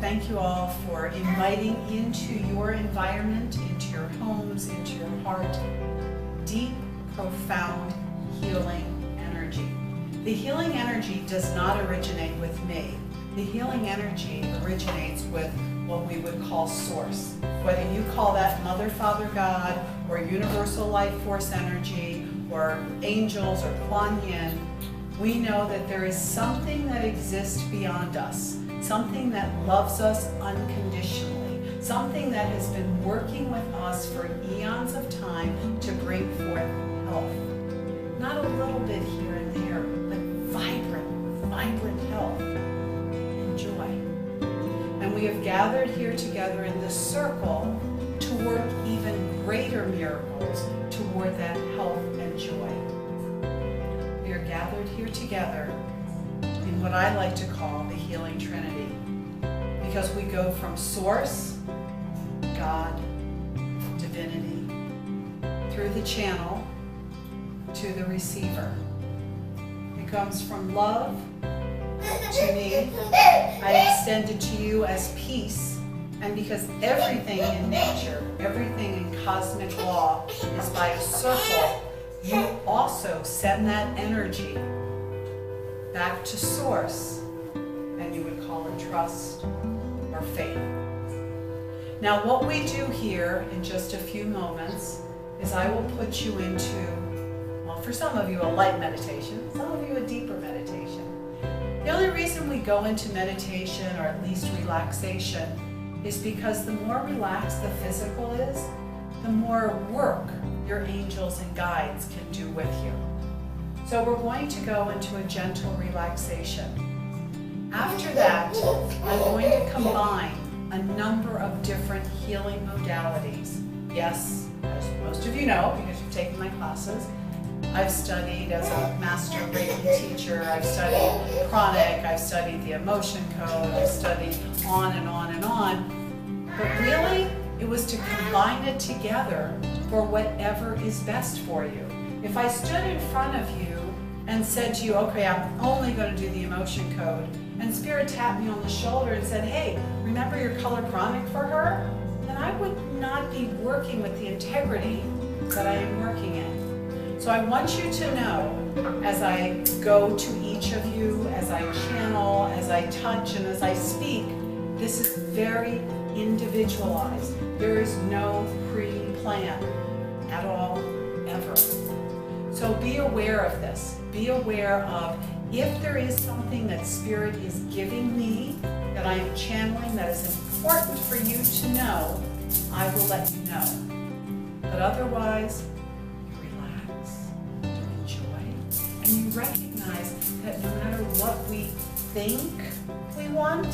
Thank you all for inviting into your environment, into your homes, into your heart, deep, profound healing energy. The healing energy does not originate with me. The healing energy originates with what we would call source. Whether you call that Mother, Father, God, or universal life force energy, or angels, or Kuan Yin, we know that there is something that exists beyond us, something that loves us unconditionally, something that has been working with us for eons of time to bring forth health. Not a little bit here and there, but vibrant health and joy. And we have gathered here together in this circle to work even greater miracles toward that health and joy. We are gathered here together in what I like to call the healing trinity, because we go from source, God, divinity, through the channel to the receiver. It comes from love to me. I extend it to you as peace. And because everything in nature, everything in cosmic law is by a circle, you also send that energy back to source, and you would call it trust or faith. Now what we do here in just a few moments is I will put you into, well, for some of you a light meditation, some of you a deeper meditation. The only reason we go into meditation, or at least relaxation, is because the more relaxed the physical is, the more work your angels and guides can do with you. So we're going to go into a gentle relaxation. After that, I'm going to combine a number of different healing modalities. Yes, as most of you know, because you've taken my classes, I've studied as a master Reiki teacher, I've studied pranic, I've studied the emotion code, I've studied on and on and on. But really, it was to combine it together for whatever is best for you. If I stood in front of you and said to you, okay, I'm only going to do the emotion code, and Spirit tapped me on the shoulder and said, hey, remember your color pranic for her? Then I would not be working with the integrity that I am working in. So I want you to know, as I go to each of you, as I channel, as I touch, and as I speak, this is very individualized. There is no pre-plan at all, ever. So be aware of this. Be aware of if there is something that Spirit is giving me that I am channeling that is important for you to know, I will let you know. But otherwise, and you recognize that no matter what we think we want,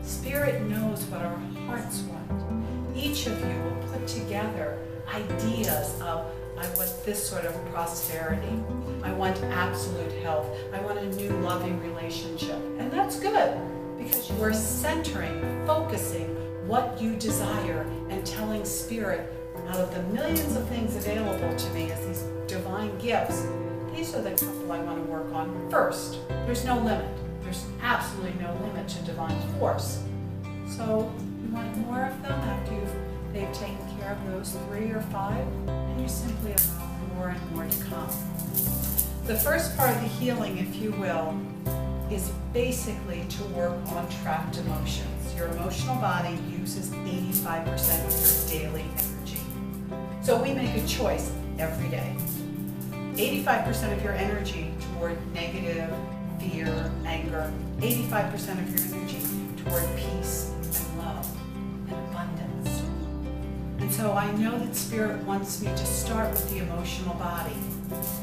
Spirit knows what our hearts want. Each of you will put together ideas of, I want this sort of prosperity. I want absolute health. I want a new loving relationship. And that's good, because you are centering, focusing what you desire and telling Spirit, out of the millions of things available to me as these divine gifts, these are the couple I want to work on first. There's no limit. There's absolutely no limit to divine force. So you want more of them after they've taken care of those 3 or 5, and you simply allow more and more to come. The first part of the healing, if you will, is basically to work on trapped emotions. Your emotional body uses 85% of your daily energy. So we make a choice every day. 85% of your energy toward negative, fear, anger. 85% of your energy toward peace and love and abundance. And so I know that Spirit wants me to start with the emotional body,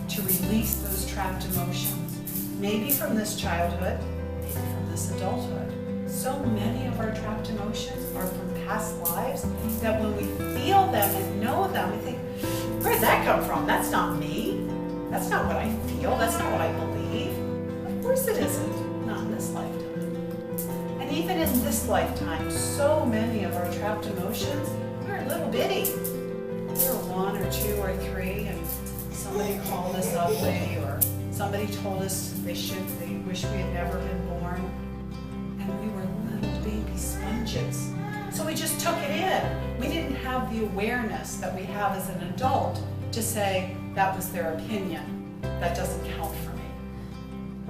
to release those trapped emotions. Maybe from this childhood, maybe from this adulthood. So many of our trapped emotions are from past lives that when we feel them and know them, we think, where'd that come from? That's not me. That's not what I feel. That's not what I believe. Of course it isn't. Not in this lifetime. And even in this lifetime, so many of our trapped emotions, they're little bitty. They're 1 or 2 or 3, and somebody called us ugly, or somebody told us they wish we had never been born. And we were little baby sponges. sponges. So we just took it in. We didn't have the awareness that we have as an adult to say that was their opinion. That doesn't count for me.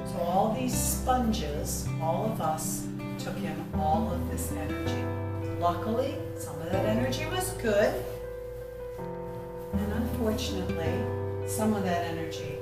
So all these sponges, all of us, took in all of this energy. Luckily, some of that energy was good. And unfortunately, some of that energy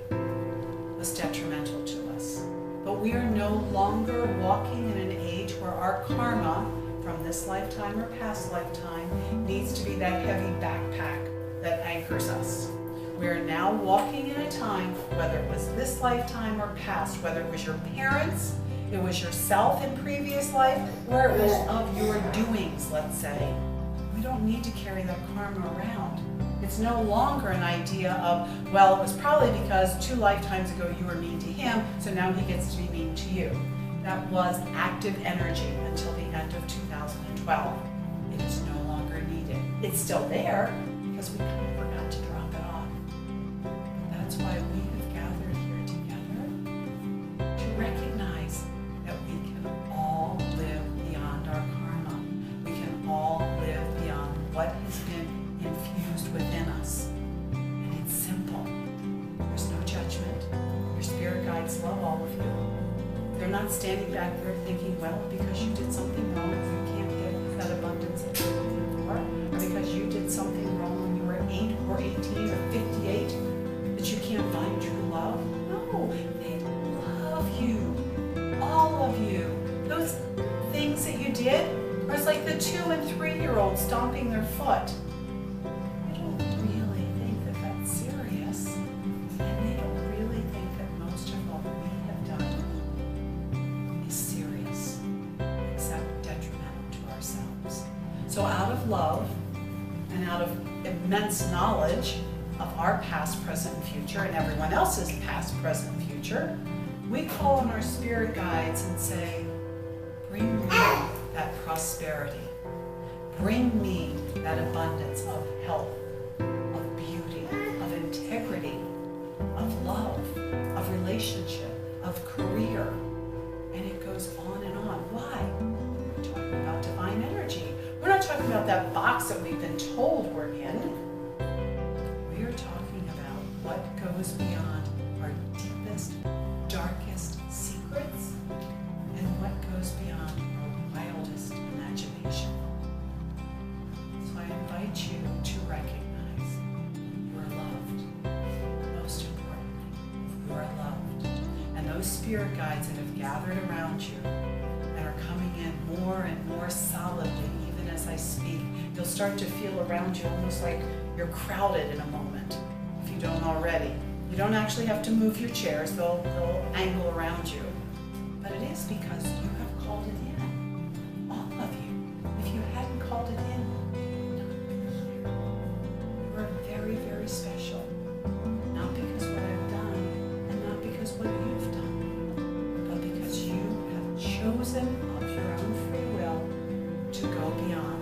was detrimental to us. But we are no longer walking in an age where our karma from this lifetime or past lifetime needs to be that heavy backpack that anchors us. We are now walking in a time, whether it was this lifetime or past, whether it was your parents, it was yourself in previous life, or it was of your doings, let's say. We don't need to carry that karma around. It's no longer an idea of, well, it was probably because 2 lifetimes ago you were mean to him, so now he gets to be mean to you. That was active energy until the end of 2012. It is no longer needed. It's still there because we kind of forgot to drop it off. But that's why we have gathered here together to recognize that we can all live beyond our karma. We can all live beyond what has been infused within us. And it's simple. There's no judgment. Your spirit guides love all of you. They're not standing back there thinking, well, because you did something wrong, you can't get that abundance that you're looking for, or because you did something wrong when you were 8 or 18 or 58, that you can't find true love. No, they love you, all of you. Those things that you did are like the 2- and 3-year-olds stomping their foot. They don't really think that that's serious, and they don't really think that most of what we have done is serious, except detrimental to ourselves. So out of love and out of immense knowledge of our past, present, and future, and everyone else's past, present, and future, we call on our spirit guides and say, bring me that prosperity. Bring me that abundance of health, of beauty, of integrity, of love, of relationship, of career. And it goes on and on. Why? We're talking about divine energy. We're not talking about that box that we've been told we're in. We are talking about what goes beyond our deepest, darkest secrets and what goes beyond our wildest imagination. So I invite you to recognize you are loved. Most importantly, you are loved. And those spirit guides that have gathered around you and are coming in more and more solidly, even as I speak, you'll start to feel around you almost like you're crowded in a moment, if you don't already. You don't actually have to move your chairs, they'll angle around you. But it is because you have called it in. All of you. If you hadn't called it in, you would not be here. You are very, very special. Not because what I've done, and not because what you've done, but because you have chosen of your own free will to go beyond.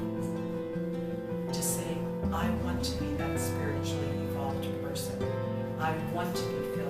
To say, I want to be that spiritually evolved person. I want to be filled